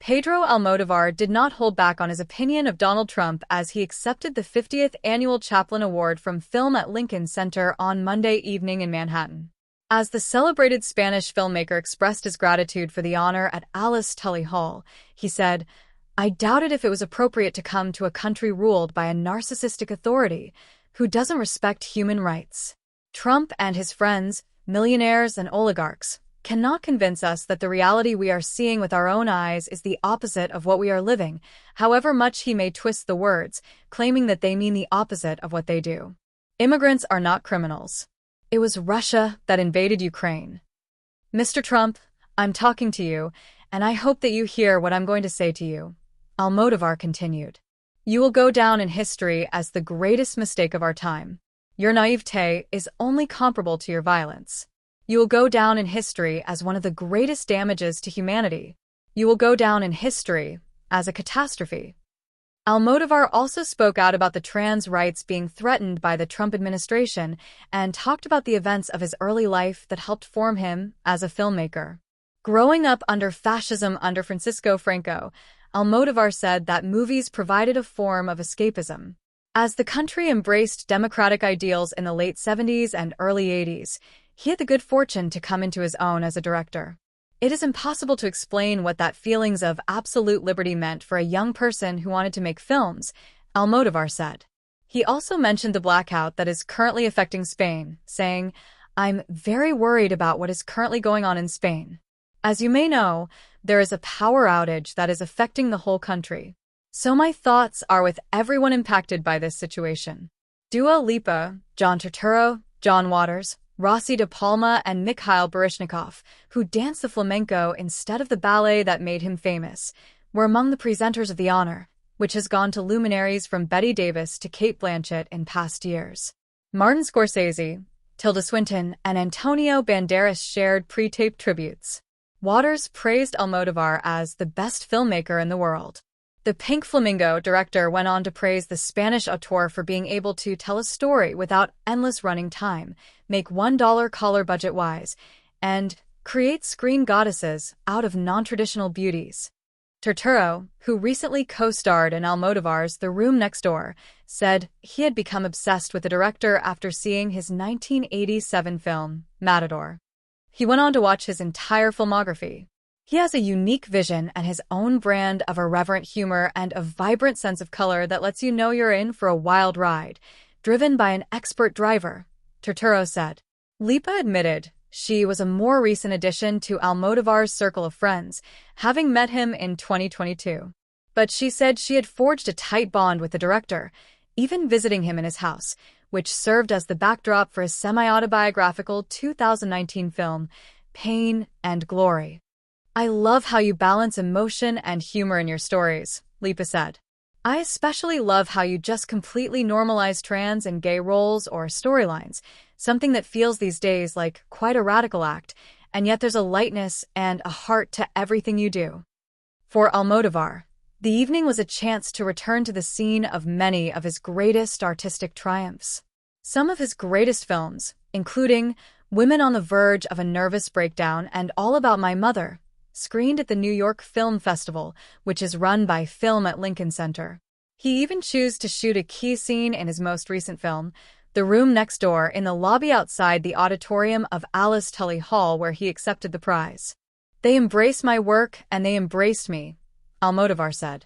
Pedro Almodóvar did not hold back on his opinion of Donald Trump as he accepted the 50th Annual Chaplin Award from Film at Lincoln Center on Monday evening in Manhattan. As the celebrated Spanish filmmaker expressed his gratitude for the honor at Tully Hall, he said, "I doubted if it was appropriate to come to a country ruled by a narcissistic authority who doesn't respect human rights. Trump and his friends, millionaires and oligarchs, cannot convince us that the reality we are seeing with our own eyes is the opposite of what we are living, however much he may twist the words, claiming that they mean the opposite of what they do. Immigrants are not criminals. It was Russia that invaded Ukraine. Mr. Trump, I'm talking to you, and I hope that you hear what I'm going to say to you," Almodóvar continued. "You will go down in history as the greatest mistake of our time. Your naivete is only comparable to your violence. You will go down in history as one of the greatest damages to humanity. You will go down in history as a catastrophe." Almodóvar also spoke out about the trans rights being threatened by the Trump administration and talked about the events of his early life that helped form him as a filmmaker. Growing up under fascism under Francisco Franco, Almodóvar said that movies provided a form of escapism. As the country embraced democratic ideals in the late 70s and early 80s, he had the good fortune to come into his own as a director. "It is impossible to explain what that feelings of absolute liberty meant for a young person who wanted to make films," Almodóvar said. He also mentioned the blackout that is currently affecting Spain, saying, "I'm very worried about what is currently going on in Spain. As you may know, there is a power outage that is affecting the whole country. So my thoughts are with everyone impacted by this situation." Dua Lipa, John Turturro, John Waters, Rossi de Palma and Mikhail Baryshnikov, who danced the flamenco instead of the ballet that made him famous, were among the presenters of the honor, which has gone to luminaries from Bette Davis to Cate Blanchett in past years. Martin Scorsese, Tilda Swinton, and Antonio Banderas shared pre-taped tributes. Waters praised Almodóvar as the best filmmaker in the world. The Pink Flamingo director went on to praise the Spanish auteur for being able to tell a story without endless running time, make $1 collar budget-wise, and create screen goddesses out of non-traditional beauties. Turturro, who recently co-starred in Almodóvar's The Room Next Door, said he had become obsessed with the director after seeing his 1987 film, Matador. He went on to watch his entire filmography. He has a unique vision and his own brand of irreverent humor and a vibrant sense of color that lets you know you're in for a wild ride, driven by an expert driver, Turturro said. Lipa admitted she was a more recent addition to Almodóvar's circle of friends, having met him in 2022. But she said she had forged a tight bond with the director, even visiting him in his house, which served as the backdrop for his semi-autobiographical 2019 film, Pain and Glory. "I love how you balance emotion and humor in your stories," Lipa said. "I especially love how you just completely normalize trans and gay roles or storylines, something that feels these days like quite a radical act, and yet there's a lightness and a heart to everything you do." For Almodóvar, the evening was a chance to return to the scene of many of his greatest artistic triumphs. Some of his greatest films, including Women on the Verge of a Nervous Breakdown and All About My Mother, screened at the New York Film Festival, which is run by Film at Lincoln Center. He even chose to shoot a key scene in his most recent film, The Room Next Door, in the lobby outside the auditorium of Tully Hall where he accepted the prize. "They embraced my work and they embraced me," Almodóvar said.